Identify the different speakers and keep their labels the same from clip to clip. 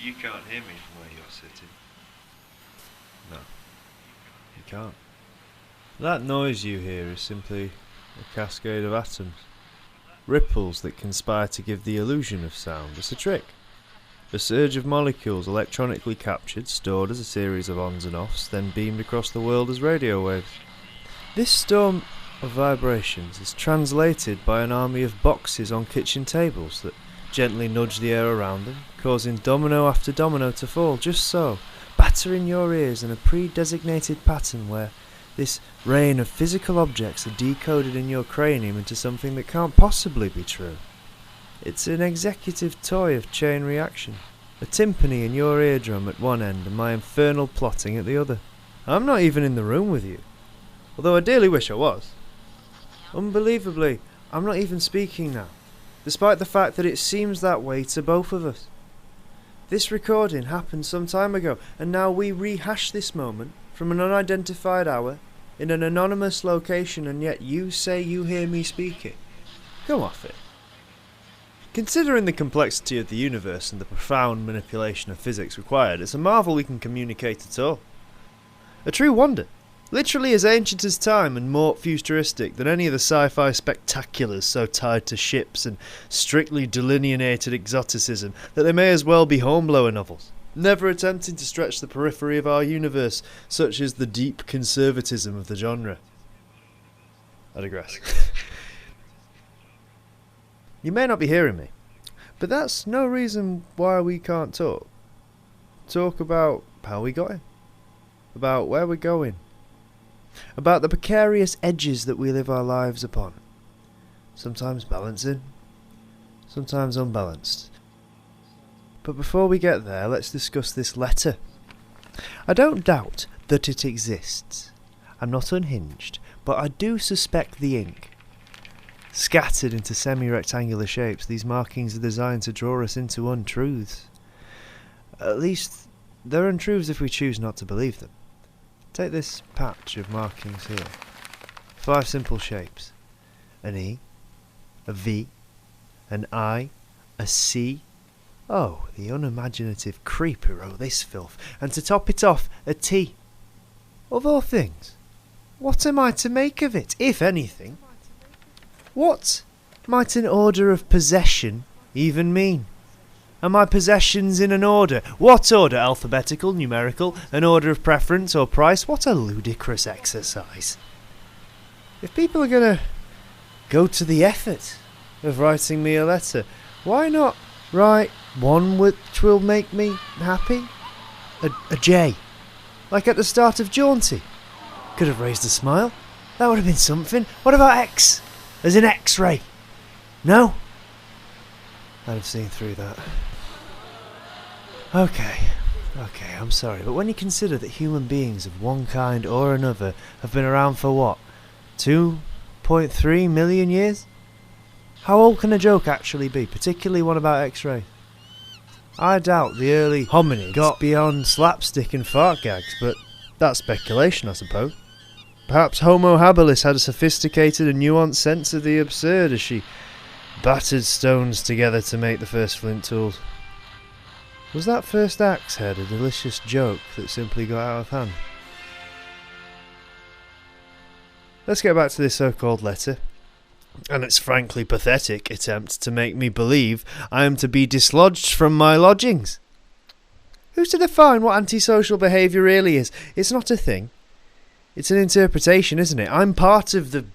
Speaker 1: You can't hear me from where you're sitting.
Speaker 2: No, you can't. That noise you hear is simply a cascade of atoms. Ripples that conspire to give the illusion of sound. It's a trick. A surge of molecules electronically captured, stored as a series of ons and offs, then beamed across the world as radio waves. This storm of vibrations is translated by an army of boxes on kitchen tables that gently nudge the air around them, causing domino after domino to fall, just so, battering your ears in a pre-designated pattern where this rain of physical objects are decoded in your cranium into something that can't possibly be true. It's an executive toy of chain reaction, a timpani in your eardrum at one end and my infernal plotting at the other. I'm not even in the room with you, although I dearly wish I was. Unbelievably, I'm not even speaking now, despite the fact that it seems that way to both of us. This recording happened some time ago, and now we rehash this moment from an unidentified hour in an anonymous location, and yet you say you hear me speaking. Come off it. Considering the complexity of the universe and the profound manipulation of physics required, it's a marvel we can communicate at all. A true wonder. Literally as ancient as time and more futuristic than any of the sci-fi spectaculars so tied to ships and strictly delineated exoticism that they may as well be hornblower novels, never attempting to stretch the periphery of our universe, such is the deep conservatism of the genre. I digress. You may not be hearing me, but that's no reason why we can't talk. Talk about how we got here, about where we're going, about the precarious edges that we live our lives upon, sometimes balancing, sometimes unbalanced. But before we get there, let's discuss this letter. I don't doubt that it exists. I'm not unhinged, but I do suspect the ink. Scattered into semi-rectangular shapes, these markings are designed to draw us into untruths. At least, they're untruths if we choose not to believe them. Take this patch of markings here. 5 simple shapes. An E, a V, an I, a C. Oh, the unimaginative creep who wrote this filth. And to top it off, a T. Of all things, what am I to make of it, if anything? What might an order of possession even mean? Are my possessions in an order? What order? Alphabetical, numerical, an order of preference or price? What a ludicrous exercise. If people are going to go to the effort of writing me a letter, why not write one which will make me happy? A J, like at the start of Jaunty. Could have raised a smile. That would have been something. What about X? As in X-ray? No? I'd have seen through that. Okay, I'm sorry, but when you consider that human beings of one kind or another have been around for what? 2.3 million years? How old can a joke actually be, particularly one about X-ray? I doubt the early hominids got beyond slapstick and fart gags, but that's speculation, I suppose. Perhaps Homo habilis had a sophisticated and nuanced sense of the absurd as she battered stones together to make the first flint tools. Was that first axe head a delicious joke that simply got out of hand? Let's get back to this so-called letter, and its frankly pathetic attempt to make me believe I am to be dislodged from my lodgings. Who's to define what antisocial behaviour really is? It's not a thing. It's an interpretation, isn't it? I'm part of the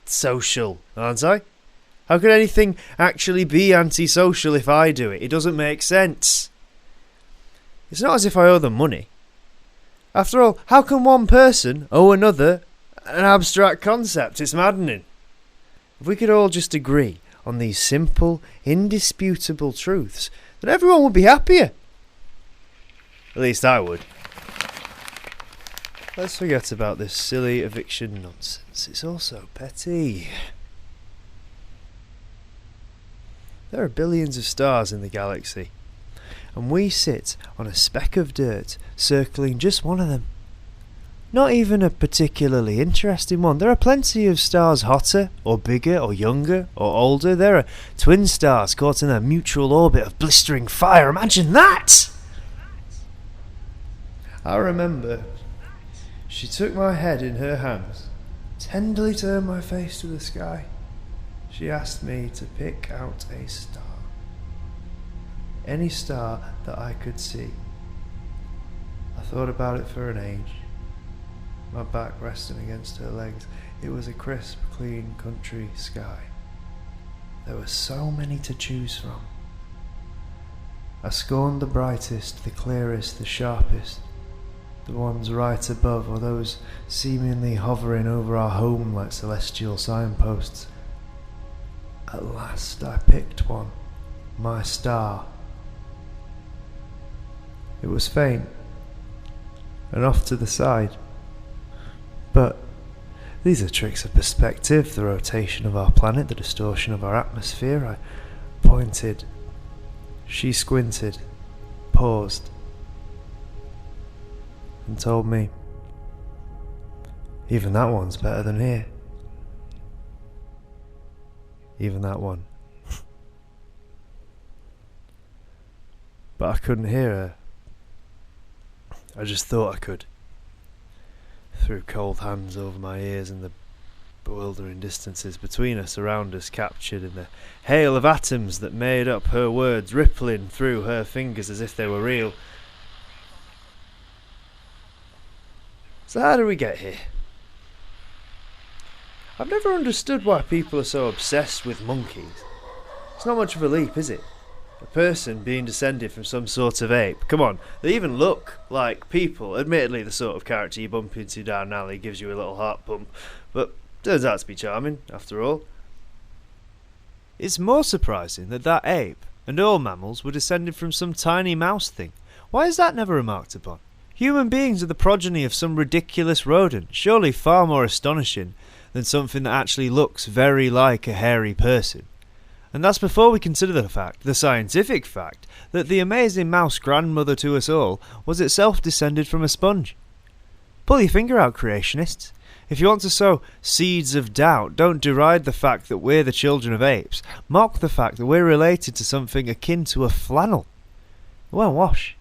Speaker 2: social, aren't I? How could anything actually be antisocial if I do it? It doesn't make sense. It's not as if I owe them money. After all, how can one person owe another an abstract concept? It's maddening. If we could all just agree on these simple, indisputable truths, then everyone would be happier. At least I would. Let's forget about this silly eviction nonsense. It's all so petty. There are billions of stars in the galaxy, and we sit on a speck of dirt circling just one of them. Not even a particularly interesting one. There are plenty of stars hotter, or bigger, or younger, or older. There are twin stars caught in a mutual orbit of blistering fire. Imagine that! I remember she took my head in her hands, tenderly turned my face to the sky. She asked me to pick out a star. Any star that I could see. I thought about it for an age, my back resting against her legs. It was a crisp, clean country sky. There were so many to choose from. I scorned the brightest, the clearest, the sharpest, the ones right above, or those seemingly hovering over our home like celestial signposts. At last I picked one, my star. It was faint, and off to the side. But these are tricks of perspective, the rotation of our planet, the distortion of our atmosphere. I pointed. She squinted, paused, and told me, even that one's better than here. Even that one. But I couldn't hear her. I just thought I could. Threw cold hands over my ears, and the bewildering distances between us, around us, captured in the hail of atoms that made up her words, rippling through her fingers as if they were real. So how did we get here? I've never understood why people are so obsessed with monkeys. It's not much of a leap, is it? A person being descended from some sort of ape. Come on, they even look like people. Admittedly, the sort of character you bump into down an alley gives you a little heart pump, but turns out to be charming, after all. It's more surprising that ape and all mammals were descended from some tiny mouse thing. Why is that never remarked upon? Human beings are the progeny of some ridiculous rodent, surely far more astonishing than something that actually looks very like a hairy person. And that's before we consider the scientific fact, that the amazing mouse grandmother to us all was itself descended from a sponge. Pull your finger out, creationists. If you want to sow seeds of doubt, don't deride the fact that we're the children of apes. Mock the fact that we're related to something akin to a flannel. It won't wash.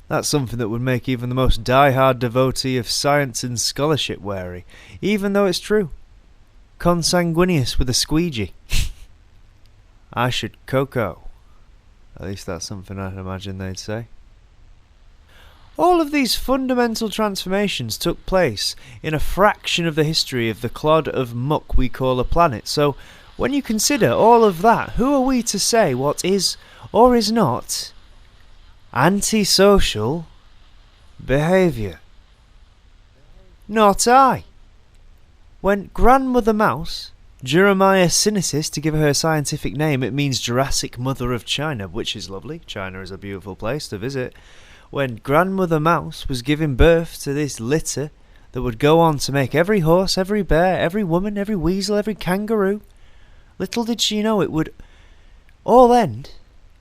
Speaker 2: That's something that would make even the most die-hard devotee of science and scholarship wary, even though it's true. Consanguineous with a squeegee. I should cocoa. At least that's something I'd imagine they'd say. All of these fundamental transformations took place in a fraction of the history of the clod of muck we call a planet. So, when you consider all of that, who are we to say what is or is not antisocial behaviour? Not I. When Grandmother Mouse, Jeremiah Sinensis, to give her a scientific name, it means Jurassic Mother of China, which is lovely. China is a beautiful place to visit. When Grandmother Mouse was giving birth to this litter that would go on to make every horse, every bear, every woman, every weasel, every kangaroo, little did she know it would all end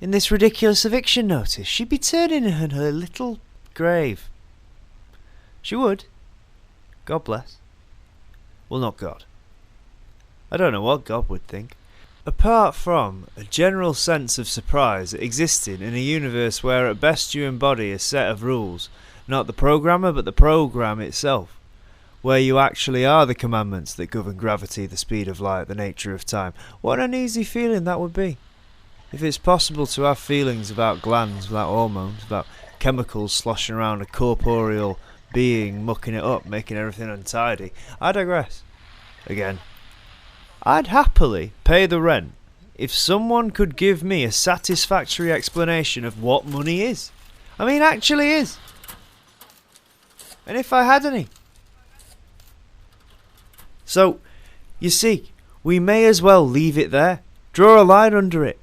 Speaker 2: in this ridiculous eviction notice. She'd be turning in her little grave. She would. God bless. Well, not God. I don't know what God would think. Apart from a general sense of surprise existing in a universe where at best you embody a set of rules, not the programmer but the program itself, where you actually are the commandments that govern gravity, the speed of light, the nature of time, what an easy feeling that would be. If it's possible to have feelings without glands, without hormones, without chemicals sloshing around a corporeal being, mucking it up, making everything untidy, I digress. Again, I'd happily pay the rent if someone could give me a satisfactory explanation of what money is. I mean, actually is. And if I had any. So, you see, we may as well leave it there. Draw a line under it.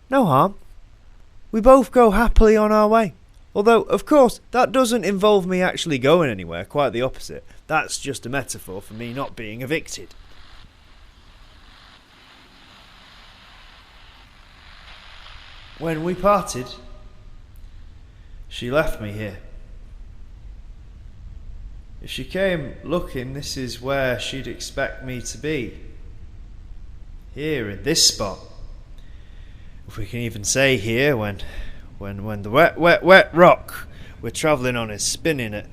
Speaker 2: No harm. We both go happily on our way. Although, of course, that doesn't involve me actually going anywhere, quite the opposite. That's just a metaphor for me not being evicted. When we parted, she left me here. If she came looking, this is where she'd expect me to be. Here, in this spot. If we can even say here, when the wet rock we're travelling on is spinning at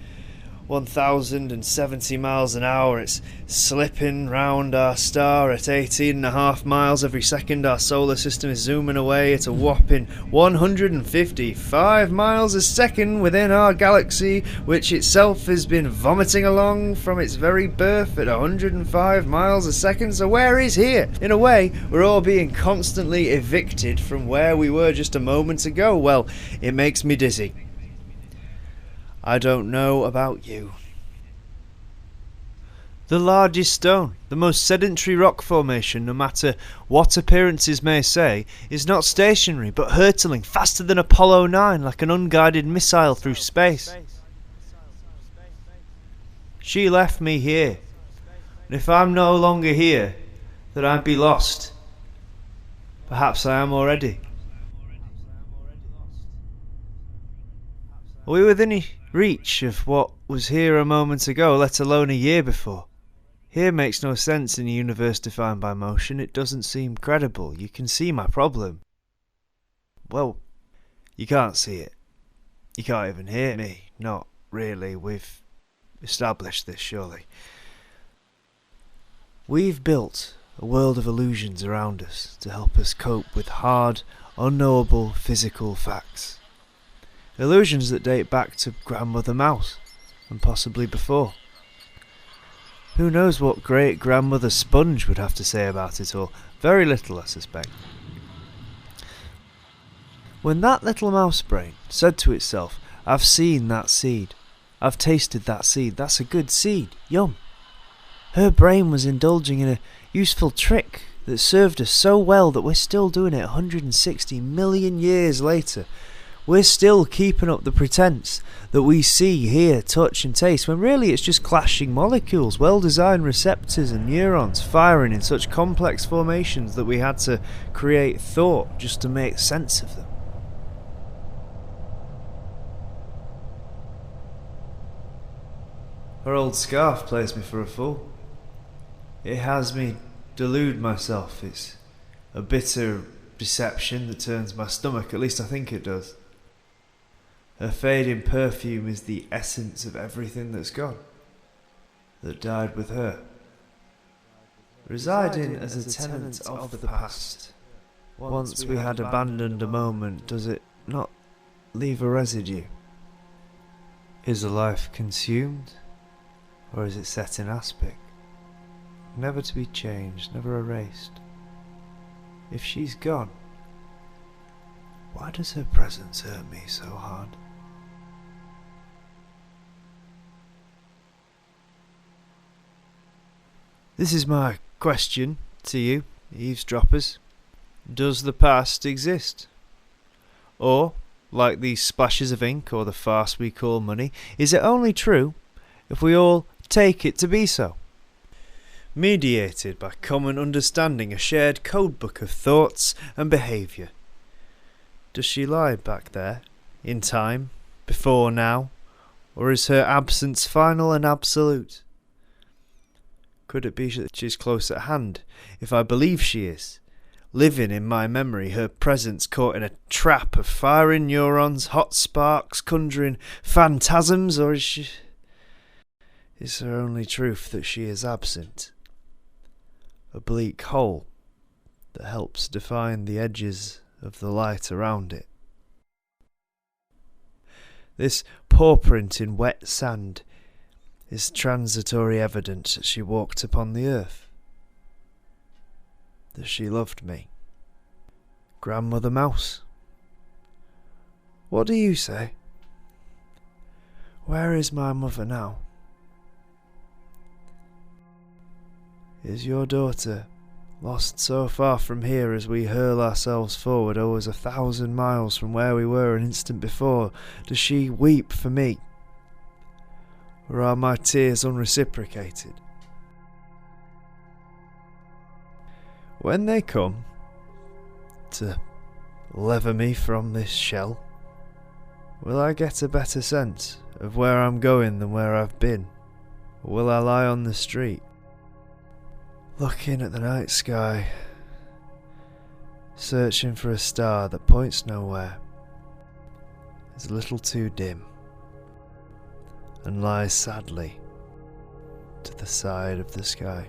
Speaker 2: 1,070 miles an hour. It's slipping round our star at 18.5 miles every second. Our solar system is zooming away at a whopping 155 miles a second within our galaxy, which itself has been vomiting along from its very birth at 105 miles a second. So where is here? In a way, we're all being constantly evicted from where we were just a moment ago. Well, it makes me dizzy. I don't know about you. The largest stone, the most sedentary rock formation, no matter what appearances may say, is not stationary but hurtling faster than Apollo 9 like an unguided missile through space. She left me here, and if I'm no longer here, then I'd be lost. Perhaps I am already. Are we within reach of what was here a moment ago, let alone a year before? Here makes no sense in a universe defined by motion. It doesn't seem credible. You can see my problem. Well, you can't see it. You can't even hear me. Not really. We've established this, surely. We've built a world of illusions around us to help us cope with hard, unknowable physical facts. Illusions that date back to Grandmother Mouse, and possibly before. Who knows what great-grandmother Sponge would have to say about it all? Very little, I suspect. When that little mouse brain said to itself, "I've seen that seed. I've tasted that seed. That's a good seed. Yum." Her brain was indulging in a useful trick that served us so well that we're still doing it 160 million years later. We're still keeping up the pretense that we see, hear, touch and taste, when really it's just clashing molecules, well-designed receptors and neurons firing in such complex formations that we had to create thought just to make sense of them. Her old scarf plays me for a fool. It has me delude myself. It's a bitter deception that turns my stomach, at least I think it does. Her fading perfume is the essence of everything that's gone, that died with her. Residing as a tenant of the past, once we had abandoned a moment, does it not leave a residue? Is a life consumed, or is it set in aspic, never to be changed, never erased? If she's gone, why does her presence hurt me so hard? This is my question to you, eavesdroppers. Does the past exist? Or, like these splashes of ink or the farce we call money, is it only true if we all take it to be so? Mediated by common understanding, a shared codebook of thoughts and behaviour. Does she lie back there, in time, before now, or is her absence final and absolute? Could it be that she's close at hand, if I believe she is, living in my memory, her presence caught in a trap of firing neurons, hot sparks, conjuring phantasms, or is her only truth that she is absent? A bleak hole that helps define the edges of the light around it. This paw print in wet sand is transitory evidence that she walked upon the earth, that she loved me. Grandmother Mouse, what do you say? Where is my mother now? Is your daughter lost so far from here as we hurl ourselves forward, always 1,000 miles from where we were an instant before? Does she weep for me? Or are my tears unreciprocated? When they come to lever me from this shell, will I get a better sense of where I'm going than where I've been? Or will I lie on the street, looking at the night sky, searching for a star that points nowhere, is a little too dim and lies sadly to the side of the sky.